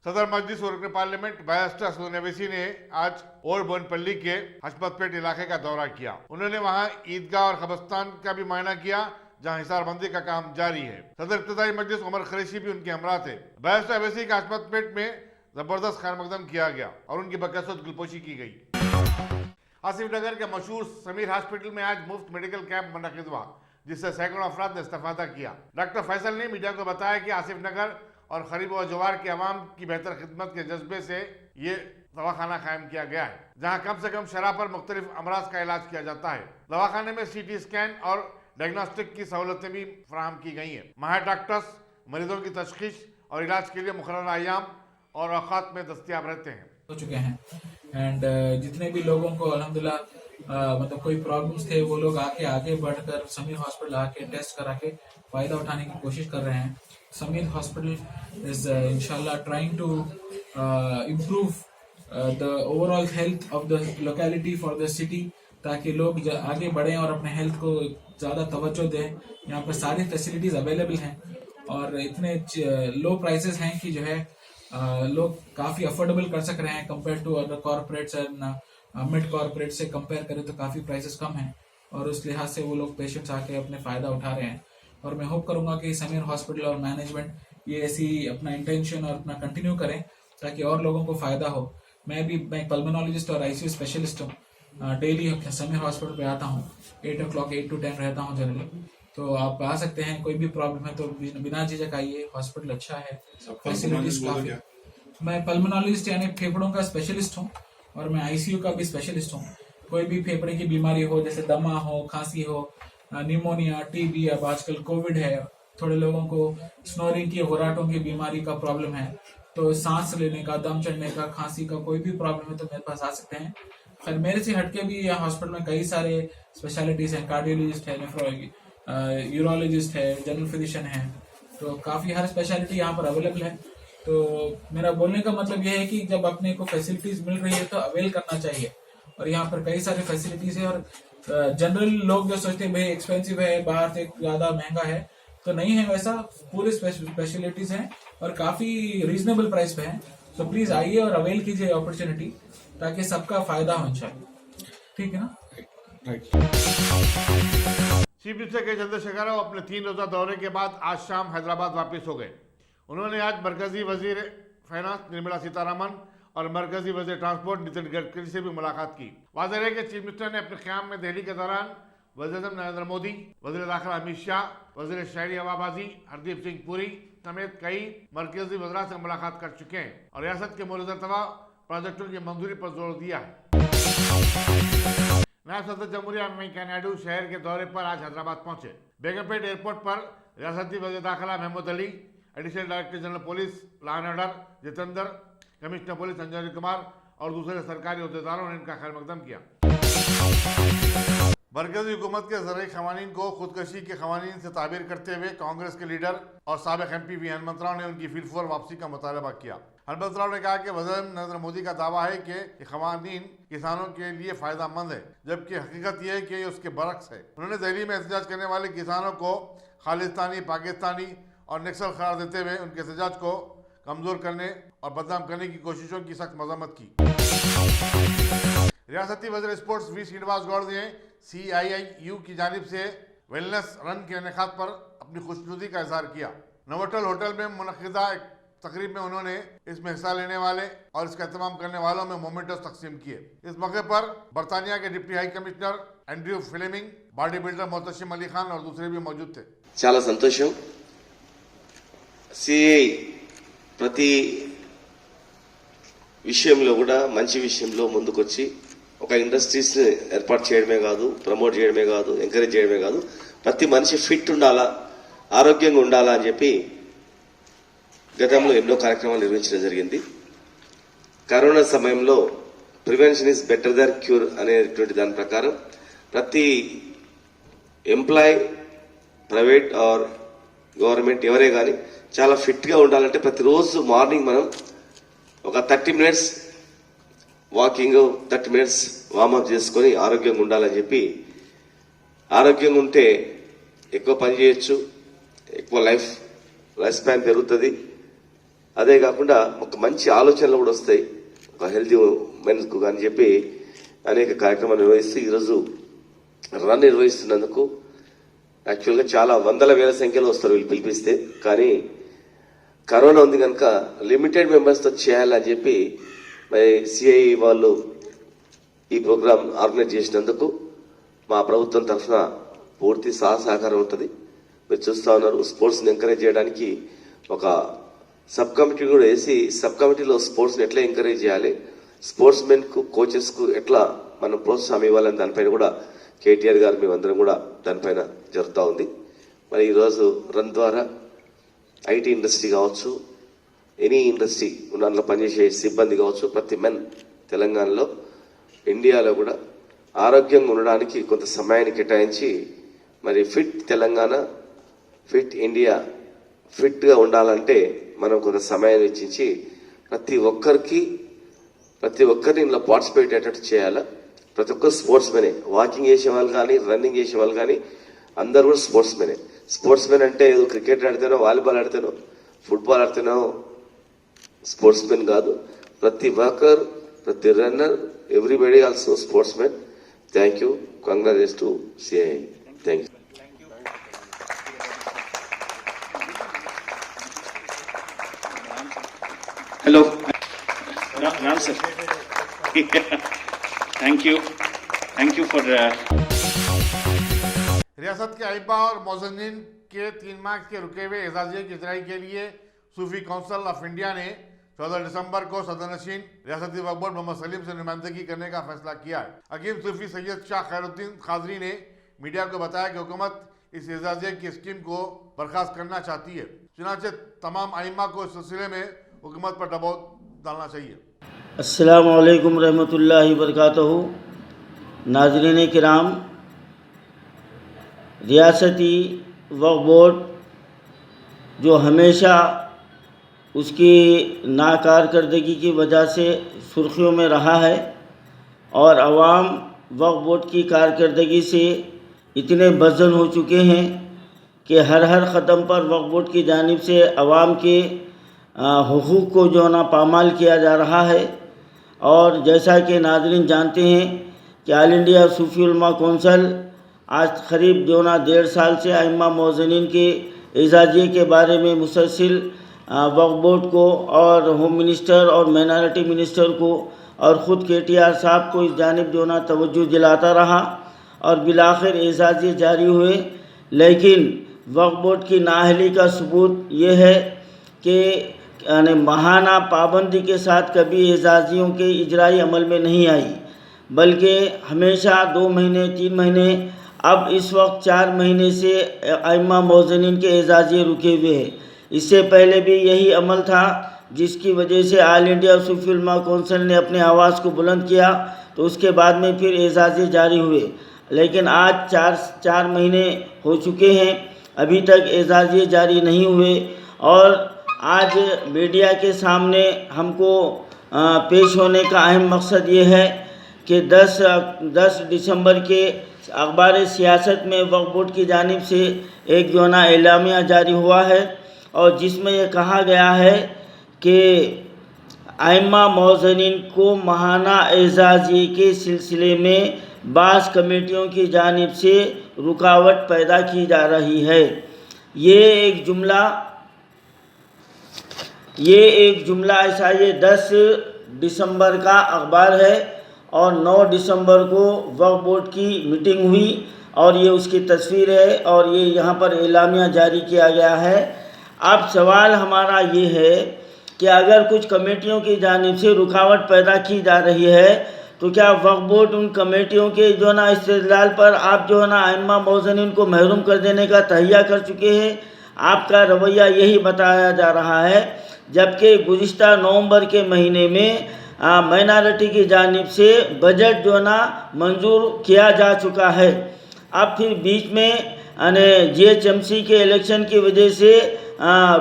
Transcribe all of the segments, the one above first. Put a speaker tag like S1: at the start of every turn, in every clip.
S1: सदर मजलिस और parliament barrister Sonia वैसी ने आज ओल्ड बोनपल्ली के हशमतपेट इलाके का दौरा किया। उन्होंने वहां ईदगाह और कब्रिस्तान का भी मुआयना किया, जहां हिसारबंदी का काम जारी है। सदर इब्तिदाई मजलिस उमर खरेशी भी उनके हमरा थे। बैरिस्टर वैसी का हशमतपेट में जबरदस्त खैर मकदम किया गया और उनकी बकसरत गुलपोशी की गई। आसिफ नगर के मशहूर समीर हॉस्पिटल में आज मुफ्त मेडिकल कैंप मुनक्किद हुआ, जिससे सैकड़ों अफराद ने इस्तेफादा किया। डॉक्टर फैसल ने मीडिया को बताया कि आसिफ नगर और खरीब व जवार के अवाम की बेहतर खिदमत के जज्बे से ये दवाखाना कायम किया गया है, जहां कम से कम शरह पर मुख्तलिफ अमराज का इलाज किया जाता है। दवाखाने में CT स्कैन और डायग्नोस्टिक की सहूलतें भी फराहम की गई हैं। माहिर डॉक्टर्स मरीजों की तशखीस और इलाज के लिए मुकर्रर अय्याम और औकात में दस्तियाब रहते हैं।
S2: हो चुके हैं एंड जितने भी लोगों को अल्हम्दुलिल्लाह मतलब कोई प्रॉब्लम्स थे, वो लोग आगे बढ़कर समीर हॉस्पिटल आके टेस्ट करा के फायदा उठाने की कोशिश कर रहे हैं। समीर हॉस्पिटल इज इंशाल्लाह trying to improve the overall health of the locality for the city, ताकि लोग आगे बढ़ें और अपने हेल्थ को ज़्यादा तवज्जो दें। यहाँ पर सारी फैसिलिटीज़ अवेलेबल हैं और इतने लो प्राइसेस हैं कि जो है लोग काफ़ी अफोर्डेबल कर सक रहे हैं compare to other corporates and mid corporate से कंपेयर करें तो काफ़ी प्राइसेस कम हैं और उस लिहाज से वो लोग पेशेंट्स आके अपने फ़ायदा उठा रहे हैं। और मैं होप करूंगा कि समीर हॉस्पिटल और मैनेजमेंट ये ऐसी अपना इंटेंशन और अपना कंटिन्यू करें ताकि और लोगों को फ़ायदा हो। मैं पल्मोनोलॉजिस्ट और ICU स्पेशलिस्ट हूँ। डेली समीर हॉस्पिटल पे आता हूँ, 8 o'clock 8 to 10 रहता हूँ जनरली। तो आप आ सकते हैं, कोई भी प्रॉब्लम है तो बिना झिझक आइए। हॉस्पिटल अच्छा है, फैसिलिटीज काफ़ी। मैं पल्मोनोलॉजिस्ट यानी फेफड़ों का स्पेशलिस्ट हूँ और मैं ICU का भी स्पेशलिस्ट हूँ। कोई भी फेफड़े की बीमारी हो, जैसे दमा हो, खांसी हो, निमोनिया, TB, अब आजकल कोविड है, थोड़े लोगों को स्नोरिंग की, घुराटों की बीमारी का प्रॉब्लम है, तो सांस लेने का, दम चढ़ने का, खांसी का कोई भी प्रॉब्लम है तो मेरे पास आ सकते हैं। खैर मेरे से हटके भी यहाँ हॉस्पिटल में कई सारे स्पेशलिटीज हैं। कार्डियोलॉजिस्ट है, यूरोलॉजिस्ट है, जनरल फिजिशियन है, तो काफ़ी हर स्पेशलिटी यहाँ पर अवेलेबल है। तो मेरा बोलने का मतलब यह है कि जब अपने को फैसिलिटीज मिल रही है तो अवेल करना चाहिए। और यहाँ पर कई सारे फैसिलिटीज है और जनरल लोग जो सोचते हैं भाई एक्सपेंसिव है, बाहर से ज्यादा महंगा है, तो नहीं है वैसा। पूरे स्पेशलिटीज हैं और काफी रीजनेबल प्राइस पे हैं। तो प्लीज आइए और अवेल कीजिए अपॉर्चुनिटी, ताकि सबका फायदा हो इंशाल्लाह। ठीक है ना?
S1: चीफ मिनिस्टर के चंद्रशेखर राव अपने 3 रोजा दौरे के बाद आज शाम हैदराबाद वापस हो गए। उन्होंने आज मरकजी वजीर फाइनेंस निर्मला सीतारमण और मरकजी वजीर ट्रांसपोर्ट नितिन गडकरी से भी मुलाकात की। वाज़ेह है कि चीफ मिनिस्टर ने अपने क़याम में दिल्ली के दौरान वज़ीर-ए-आज़म नरेंद्र मोदी, वज़ीर दाखिला अमित शाह, वज़ीर शहरी हवाबाजी हरदीप सिंह पुरी समेत कई मरकजी वज़रा से मुलाकात कर चुके हैं और रियासत के मुरतबा प्रोजेक्टों की मंजूरी पर जोर दिया है। नायब सदर जमहूरिया वेंकैया नायडू शहर के दौरे पर आज हैदराबाद पहुंचे। बेगमपेट एयरपोर्ट पर रियासती वज़ीर दाखिला Mahmood Ali, additional director general police law and order Jitendra, commissioner police Sanjay Kumar और दूसरे सरकारी अहदेदारों ने इनका खैर मकदम किया। मरकजी हुकूमत के ज़रूरी क़वानीन को खुदकशी के क़वानीन से ताबीर करते हुए कांग्रेस के लीडर और साबिक़ MP वी हनुमंत राव ने उनकी फिर वापसी का मुतालबा किया। हनुमंत राव ने कहा कि वज़ीर नरेंद्र मोदी का दावा है कि क़वानीन किसानों के लिए फ़ायदेमंद है, जबकि हकीकत यह है कि ये उसके बरक्स है। उन्होंने दिल्ली में एहतजाज करने वाले किसानों को खालिस्तानी, पाकिस्तानी और नक्सल करार देते हुए उनके एहतजाज को कमज़ोर करने और बदनाम करने की कोशिशों की सख्त मज़म्मत की। रियासती वज़ीर स्पोर्ट्स V श्रीनिवास गौड़ ने CIIU की जानिब से वेलनेस रन के इनेकाद पर अपनी खुशनुदी का इजहार किया। नोवोटेल होटल में मुनक्किदा एक तकरीब में उन्होंने इसमें हिस्सा लेने वाले और इसका एहतमाम करने वालों में मोमेंटोस तकसीम किए। इस मौके पर बरतानिया के deputy high commissioner Andrew Fleming, body builder Mohtashim Ali Khan और दूसरे भी मौजूद थे।
S3: చాలా సంతోషం। CII ప్రతి విషయంలో కూడా మంచి విషయంలో ముందుకొచ్చి ఒక ఇండస్ట్రీస్ ఏర్పాటు చేయడమే కాదు, ప్రమోట్ చేయడమే కాదు, ఎంకరేజ్ చేయడమే కాదు, ప్రతి మనిషి ఫిట్ ఉండాలా, ఆరోగ్యంగా ఉండాలా అని చెప్పి గతంలో ఎన్నో కార్యక్రమాలు నిర్వహించడం జరిగింది. కరోనా సమయంలో prevention is better than cure అనేటువంటి దాని ప్రకారం ప్రతి ఎంప్లాయ్, ప్రైవేట్ ఆర్ గవర్నమెంట్ ఎవరే కానీ చాలా ఫిట్గా ఉండాలంటే ప్రతిరోజు మార్నింగ్ మనం ఒక 30 minutes వాకింగ్, 30 minutes వార్మప్ చేసుకొని ఆరోగ్యంగా ఉండాలని చెప్పి, ఆరోగ్యంగా ఉంటే ఎక్కువ పని చేయొచ్చు, ఎక్కువ లైఫ్ స్పాన్ పెరుగుతుంది, అదే కాకుండా ఒక మంచి ఆలోచనలు కూడా వస్తాయి ఒక హెల్తీ మెన్స్ కు అని చెప్పి అనేక కార్యక్రమాలు నిర్వహిస్తూ ఈరోజు రన్ నిర్వహిస్తున్నందుకు యాక్చువల్గా చాలా వందల వేల సంఖ్యలో వస్తారు వీళ్ళు పిలిపిస్తే, కానీ కరోనా ఉంది కనుక లిమిటెడ్ మెంబర్స్తో చేయాలని చెప్పి మరి సిఐ వాళ్ళు ఈ ప్రోగ్రామ్ ఆర్గనైజ్ చేసినందుకు మా ప్రభుత్వం తరఫున పూర్తి సహకారం ఉంటుంది. మీరు చూస్తూ ఉన్నారు, స్పోర్ట్స్ని ఎంకరేజ్ చేయడానికి ఒక సబ్ కమిటీ కూడా వేసి సబ్ కమిటీలో స్పోర్ట్స్ని ఎట్లా ఎంకరేజ్ చేయాలి, స్పోర్ట్స్ మెన్కు కోచెస్కు ఎట్లా మనం ప్రోత్సాహం ఇవ్వాలని దానిపైన కూడా కేటీఆర్ గారు మేమందరం కూడా దానిపైన జరుగుతూ ఉంది. మరి ఈరోజు రన్ ద్వారా ఐటీ ఇండస్ట్రీ కావచ్చు, ఎనీ ఇండస్ట్రీ దాంట్లో పనిచేసే సిబ్బంది కావచ్చు, ప్రతి మెన్ తెలంగాణలో ఇండియాలో కూడా ఆరోగ్యంగా ఉండడానికి కొంత సమయాన్ని కేటాయించి మరి ఫిట్ తెలంగాణ, ఫిట్ ఇండియా, ఫిట్గా ఉండాలంటే మనం కొంత సమయాన్ని వెచ్చించి ప్రతి ఒక్కరిని ఇందులో పార్టిసిపేట్ అయ్యేటట్టు చేయాలా. ప్రతి ఒక్కరు స్పోర్ట్స్ మెనే, వాకింగ్ చేసే వాళ్ళు కానీ రన్నింగ్ చేసే వాళ్ళు కానీ అందరూ కూడా స్పోర్ట్స్ మెనే. స్పోర్ట్స్ మెన్ అంటే ఏదో క్రికెట్ ఆడితేనో వాలీబాల్ ఆడితేనో ఫుట్బాల్ ఆడితేనో స్పోర్ట్స్ మెన్ కాదు. ప్రతి వర్కర్, ప్రతి runner, everybody also sportsmen. Thank you. Congratulates to CI. Thank you.
S4: Hello Ram sir thank you for
S1: रियासत के अइम्मा और मौज़नीन के 3 मार्च के रुके हुए एजाजिये की इजराई के लिए सूफी काउंसिल ऑफ इंडिया ने 14 दिसंबर को सदरनशीन रियासती वक्फ बोर्ड मोहम्मद सलीम से नुमाइंदगी करने का फैसला किया है। हकीम सूफी सैयद शाह खैरुद्दीन खाजरी ने मीडिया को बताया कि हुकूमत इस एजाजिये की स्कीम को बर्खास्त करना चाहती है। चुनांचे तमाम अइम्मा को इस सिलसिले में हुकूमत पर दबाव डालना चाहिए।
S5: अस्सलामु अलैकुम रहमतुल्लाहि वबरकातुहू। नाज़रीन किराम, रियासती वक्फ बोर्ड जो हमेशा उसकी नाकारकर्दगी की वजह से सुर्खियों में रहा है और अवाम वक्फ बोर्ड की कारकर्दगी से इतने बज़न हो चुके हैं कि हर क़दम पर वक्फ बोर्ड की जानिब से अवाम के हुकूक़ को जो ना पामाल किया जा रहा है। और जैसा कि नाज़रीन जानते हैं कि ऑल इंडिया सूफी उलमा कौंसिल आज करीब जो ना 1.5 साल से अइम्मा मौज़नीन के एजाजिये के बारे में मुसलसिल वक्फ बोर्ड को और होम मिनिस्टर और माइनॉरिटी मिनिस्टर को और ख़ुद केटीआर साहब को इस जानिब जो ना तवज्जो दिलाता रहा और बिलाखिर एजाजिये जारी हुए। लेकिन वक्फ बोर्ड की नाअहली का सबूत ये है कि यानी महाना पाबंदी के साथ कभी एजाजियों के इजराई अमल में नहीं आई, बल्कि हमेशा 2 महीने 3 महीने, अब इस वक्त 4 महीने से अइम्मा मौज़नीन के एजाजिये रुके हुए हैं। इससे पहले भी यही अमल था जिसकी वजह से ऑल इंडिया सूफी उलमा कौंसिल ने अपने आवाज़ को बुलंद किया, तो उसके बाद में फिर एजाजिये जारी हुए। लेकिन आज 4 महीने हो चुके हैं, अभी तक एजाजिये जारी नहीं हुए। और आज मीडिया के सामने हमको पेश होने का अहम मकसद ये है कि 10 दिसंबर के अखबार सियासत में वक्फ बोर्ड की जानिब से एक जो ना एलामिया जारी हुआ है और जिसमें ये कहा गया है कि अइम्मा मौज़नीन को माहाना एजाज़ी के सिलसिले में बाज़ कमेटियों की जानिब से रुकावट पैदा की जा रही है। ये एक जुमला ऐसा, ये 10 दिसंबर का अखबार है और 9 दिसंबर को वक्फ बोर्ड की मीटिंग हुई और ये उसकी तस्वीर है और ये यहाँ पर एलामिया जारी किया गया है। अब सवाल हमारा ये है कि अगर कुछ कमेटियों की जानिब से रुकावट पैदा की जा रही है तो क्या वक्फ बोर्ड उन कमेटियों के जो ना इस्तेदलाल पर आप जो है ना अइम्मा मौज़नीन को महरूम कर देने का तहिया कर चुके हैं? आपका रवैया यही बताया जा रहा है, जबकि गुज़िश्ता नवंबर के महीने में माइनॉरिटी की जानिब से बजट जो ना मंजूर किया जा चुका है। अब फिर बीच में GHMC के इलेक्शन की वजह से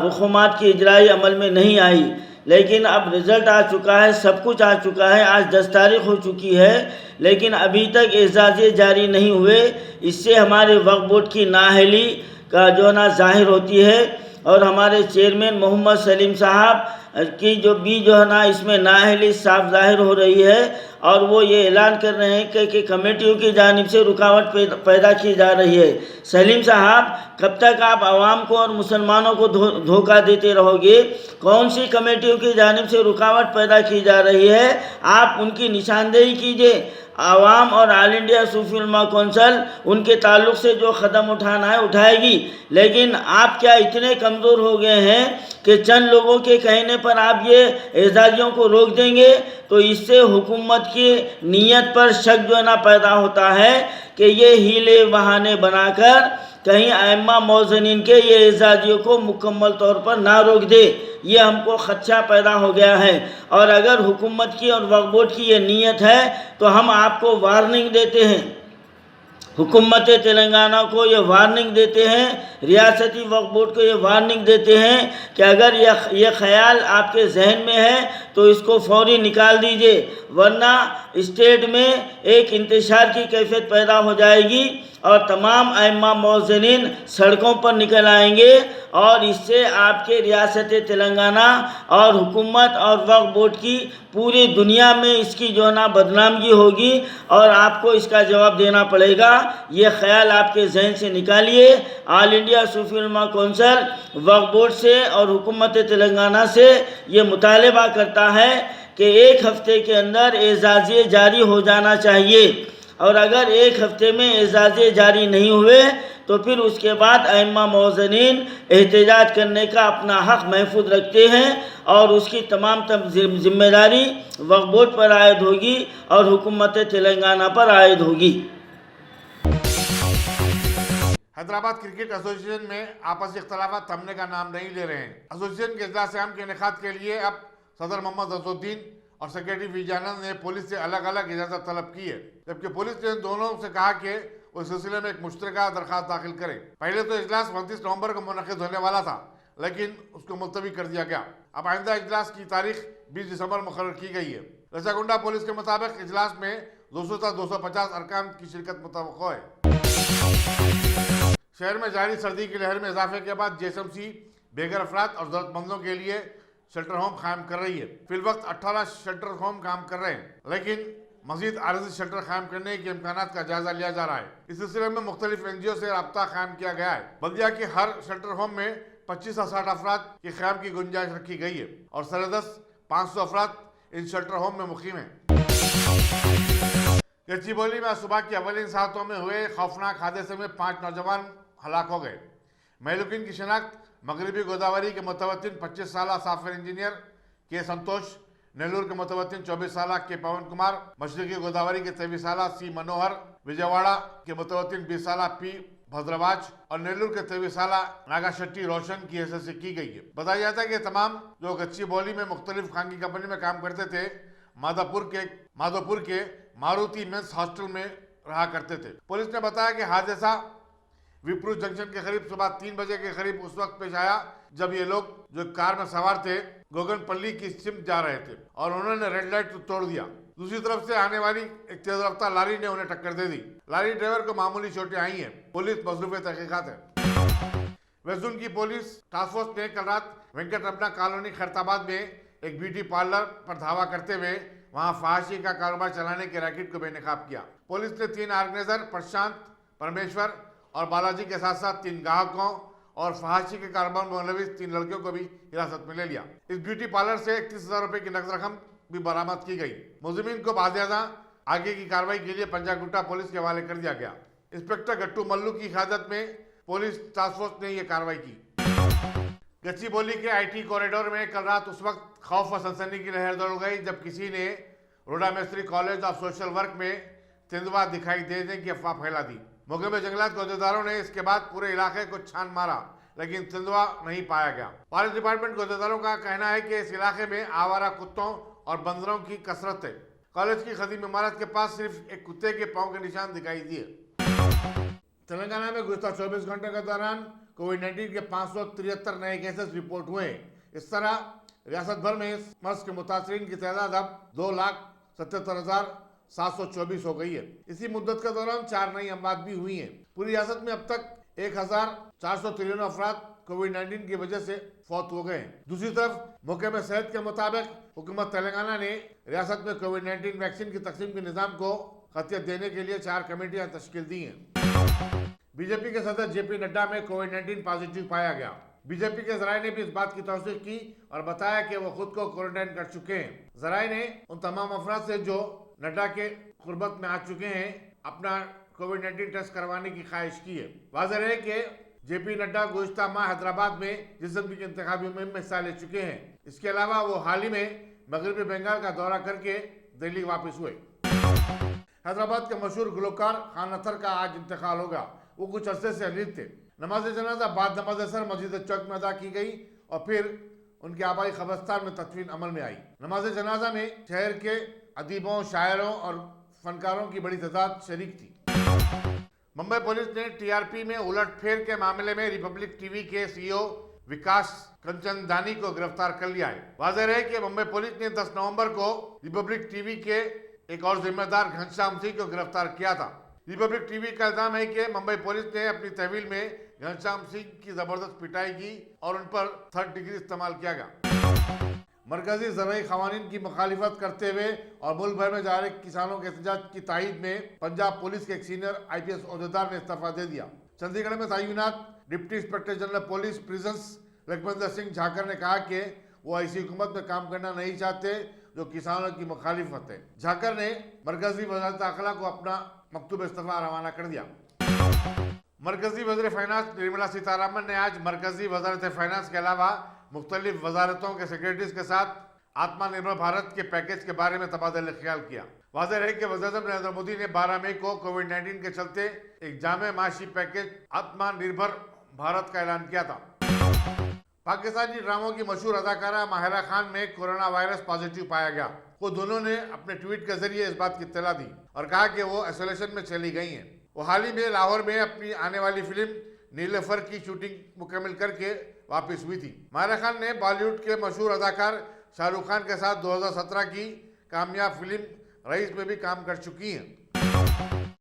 S5: रुखुमात की इजराई अमल में नहीं आई, लेकिन अब रिज़ल्ट आ चुका है, सब कुछ आ चुका है। आज 10 तारीख हो चुकी है, लेकिन अभी तक एजाज़े जारी नहीं हुए। इससे हमारे वक्फ बोर्ड की नाअहली का जो ना ज़ाहिर होती है और हमारे चेयरमैन मोहम्मद सलीम साहब की जो भी जो है ना इसमें नाअहली साफ जाहिर हो रही है और वो ये ऐलान कर रहे हैं कि कमेटियों की जानिब से रुकावट पैदा की जा रही है। सलीम साहब, कब तक आप आवाम को और मुसलमानों को धोखा देते रहोगे? कौन सी कमेटियों की जानिब से रुकावट पैदा की जा रही है? आप उनकी निशानदेही कीजिए। आवाम और ऑल इंडिया सूफी उलमा कौंसिल उनके ताल्लुक़ से जो क़दम उठाना है उठाएगी, लेकिन आप क्या इतने कमज़ोर हो गए हैं कि चंद लोगों के कहने पर आप ये एजाजियों को रोक देंगे? तो इससे हुकूमत की नीयत पर शक जो है ना पैदा होता है कि ये हीले बहाने बनाकर कहीं आइम्मा मौज़नीन के ये एजाजियों को मुकम्मल तौर पर ना रोक दे। ये हमको खदशा पैदा हो गया है और अगर हुकूमत की और वक्फ बोर्ड की ये नीयत है तो हम आपको वार्निंग देते हैं, हुकूमत तेलंगाना को ये वार्निंग देते हैं, रियासती वक्फ बोर्ड को ये वार्निंग देते हैं कि अगर ये ख्याल आपके जहन में है तो इसको फौरी निकाल दीजिए, वरना स्टेट में एक इंतशार की कैफियत पैदा हो जाएगी और तमाम आइम्मा मौज़नीन सड़कों पर निकल आएंगे और इससे आपके रियासत तेलंगाना और हुकूमत और वक्फ बोर्ड की पूरी दुनिया में इसकी जो ना बदनामी होगी और आपको इसका जवाब देना पड़ेगा। ये ख्याल आपके जहन से निकालिए। ऑल इंडिया सूफी उलमा कौंसिल वक्फ बोर्ड से और हुकूमत तेलंगाना से ये मुतालबा करता है कि एक हफ्ते के अंदर एजाज़े जारी हो जाना चाहिए और अगर एक हफ्ते में एजाज़े जारी नहीं हुए तो फिर उसके बाद आइम्मा मौज़नीन एहतजाज करने का अपना हक़ महफूज रखते हैं और उसकी तमाम जिम्मेदारी वक्फ बोर्ड पर आयद होगी और हुकूमत तेलंगाना पर आयद होगी।
S1: हैदराबाद क्रिकेट एसोसिएशन में आपसी इख्तलाफात थमने का नाम नहीं ले रहे हैं। एसोसिएशन के इजलास आम के इनेकाद के लिए अब सदर मोहम्मद अजहरुद्दीन और सेक्रेटरी विजयानंद ने पुलिस से अलग अलग इजाज़त तलब की है, जबकि पुलिस ने दोनों से कहा कि उस सिलसिले में एक मुश्तरका दरख्वास्त दाखिल करें। पहले तो इजलास 29 नवंबर को मुनक़िद होने वाला था, लेकिन उसको मुलतवी कर दिया गया। अब आइंदा इजलास की तारीख 20 दिसंबर मुकर्रर की गई है। रसागुंडा पुलिस के मुताबिक इजलास में 200 से 250 अरकान की शिरकत मुतवक्को है। शहर में जारी सर्दी की लहर में इजाफे के बाद जेएसएमसी बेघर अफराद और जरूरतमंदों के लिए शेल्टर होम कायम कर रही है। फिलवक्त 18 शेल्टर होम काम कर रहे हैं, लेकिन मजीद आरजी शेल्टर कायम करने के इम्कानात का जायजा लिया जा रहा है। इस सिलसिले में मुख्तलिफ NGO से रब्ता कायम किया गया है। बल्दिया के हर शेल्टर होम में 25 से 60 अफराद के क़याम की गुंजाइश रखी गई है और सरदस 500 अफराद इन शेल्टर होम में मुकीम हैं। गच्चीबौली में सुबह की अवलिन सातों में हुए खौफनाक हादसे में 5 नौजवान हलाक हो गए। महलूकिन की शनाख्त मगरबी गोदावरी के मुतवत्तिन 25 साल सॉफ्टवेयर इंजीनियर के संतोष, नेल्लूर के मुतवत्तिन 24 साल के पवन कुमार, मशरकी गोदावरी के 23 साल सी मनोहर, विजयवाड़ा के मुतवत्तिन 20 साल पी भद्रवाज और नेल्लूर के 23 साल नागा शेट्टी रोशन की हैसियत से की गई है। बताया जाता है कि तमाम जो गच्चीबौली में मुख्तलिफ खानगी कंपनी में काम करते थे, माधोपुर के मारुति मेंस हॉस्टल में रहा करते थे। पुलिस ने बताया कि हादसा विप्रू जंक्शन के करीब सुबह 3 बजे के करीब उस वक्त पेश आया जब ये लोग जो कार में सवार थे गोगनपल्ली की सिम जा रहे थे और उन्होंने रेड लाइट तोड़ दिया। दूसरी तरफ से आने वाली एक तेज रफ्तार लारी ने उन्हें टक्कर दे दी। लारी ड्राइवर को मामूली चोटें आई हैं। पुलिस मसरूफ तहकीकात है। वेस्ट जोन की पुलिस टास्क फोर्स ने कल रात वेंकट रमना कॉलोनी खैरताबाद में एक ब्यूटी पार्लर पर धावा करते हुए वहां फहाशी का कारोबार चलाने के रैकेट को बेनकाब किया। पुलिस ने 3 ऑर्गेनाइजर प्रशांत, परमेश्वर और बालाजी के साथ साथ 3 ग्राहकों और फहाशी के कारोबार में मुलविस 3 लड़कियों को भी हिरासत में ले लिया। इस ब्यूटी पार्लर से 31,000 रुपए की नकद रकम भी बरामद की गई। मुलजिमीन को बाज़ियादा आगे की कार्रवाई के लिए पंजागुट्टा पुलिस के हवाले कर दिया गया। इंस्पेक्टर गट्टू मल्लू की हिफाजत में पुलिस टास्क फोर्स ने यह कार्रवाई की। गच्चीबौली के IT कॉरिडोर में कल रात उस वक्त खौफ और सनसनी की लहर दौड़ गई जब किसी ने रोडा मिस्त्री कॉलेज ऑफ सोशल वर्क में तेंदुआ दिखाई देने की अफवाह फैला दी। मौके में जंगलात गौदेदारों ने इसके बाद पूरे इलाके को छान मारा, लेकिन तेंदुआ नहीं पाया गया। फॉरेस्ट डिपार्टमेंट गौदेदारों का कहना है कि इस इलाके में आवारा कुत्तों और बंदरों की कसरत है। कॉलेज की कदीम इमारत के पास सिर्फ एक कुत्ते के पांव के निशान दिखाई दिए। तेलंगाना में गुज़श्ता 24 घंटे के दौरान कोविड-19 के 573 नए केसेस रिपोर्ट हुए। इस तरह रियासत भर में इस मर्ज के मुतासरीन की तादाद अब 2,77,724 हो गई है। इसी मुद्दत के दौरान 4 नई अमवात भी हुई हैं। पूरी रियासत में अब तक 1,493 अफराद कोविड-19 की वजह से फौत हो गए हैं। दूसरी तरफ मौके में सेहत के मुताबिक हुकूमत तेलंगाना ने रियासत में कोविड-19 वैक्सीन की तकसीम के निजाम को खतियत देने के लिए 4 कमेटियां तश्कील दी हैं। बीजेपी के सदर जेपी नड्डा में कोविड-19 पॉजिटिव पाया गया। बीजेपी के जराये ने भी इस बात की तौसीक की और बताया कि वो खुद को क्वारंटाइन कर चुके हैं। जराये ने उन तमाम अफराद से जो नड्डा के कुर्बत में आ चुके हैं अपना कोविड-19 टेस्ट करवाने की ख्वाहिश की है। वाज़ेह है कि जेपी नड्डा गुज़िश्ता माह हैदराबाद में जिस्म की इंतखाबी मुहिम में हिस्सा ले चुके हैं। इसके अलावा वो हाल ही में मगरबी बंगाल का दौरा करके दिल्ली वापस हुए। हैदराबाद के मशहूर गुलकार खान अतर का आज इंतकाल होगा। वो कुछ अरसे से अलीद थे। नमाज जनाजा बाद नमाज असर मस्जिद चौक में अदा की गई और फिर उनके आबाई कब्रिस्तान में तदफीन अमल में आई। नमाज जनाजा में शहर के अदीबों, शायरों और फनकारों की बड़ी तादाद शरीक थी। मुंबई पुलिस ने टीआरपी में उलटफेर के मामले में रिपब्लिक टीवी के सीईओ विकास कंचनदानी को गिरफ्तार कर लिया है। वाज़ेह है कि मुंबई पुलिस ने 10 नवंबर को रिपब्लिक टीवी के एक और जिम्मेदार घनश्याम सिंह को गिरफ्तार किया था। रिपब्लिक टीवी का इल्जाम है कि मुंबई पुलिस ने अपनी तहवील में घनश्याम सिंह की जबरदस्त पिटाई की और उन पर 3rd डिग्री इस्तेमाल किया गया। मरकजी ज़राई क़वानीन की मुखालिफत करते हुए और मुल्क भर में जारी किसानों के एहतजाज की तायीद में पंजाब पुलिस के एक सीनियर IPS ओहदेदार ने इस्तीफा दे दिया। चंडीगढ़ में तैनात deputy inspector general police prisons Lakhwinder Singh Jhakar ने कहा कि वो ऐसी हुकूमत में काम करना नहीं चाहते जो किसानों की मुखालिफत है। झाकर ने मरकजी वज़ारत दाखिला को अपना मकतूब इस्तीफा रवाना कर दिया। मरकजी वज़ीर फाइनेंस निर्मला सीतारमण ने आज मरकजी वज़ारत फाइनेंस के अलावा मुख्तलिफ वज़ारतों के सेक्रेटरीज के साथ आत्मनिर्भर भारत के पैकेज के बारे में तबादला ख्याल किया। वाज़ेह है कि वज़ीर-ए-आज़म नरेंद्र मोदी ने 12 मई को कोविड-19 के चलते एक जामे माशी पैकेज आत्मनिर्भर भारत का ऐलान किया था। पाकिस्तानी ड्रामों की मशहूर अदाकारा माहिरा खान में कोरोना वायरस पॉजिटिव पाया गया। वो दोनों ने अपने ट्वीट के जरिए इस बात की इत्तला दी और कहा कि वो आइसोलेशन में चली गई हैं। वो हाल ही में लाहौर में अपनी आने वाली फिल्म नीलोफर की शूटिंग मुकम्मल करके वापस हुई थी। माहिरा खान ने बॉलीवुड के मशहूर अदाकार शाहरुख खान के साथ 2017 की कामयाब फिल्म रईस में भी काम कर चुकी हैं।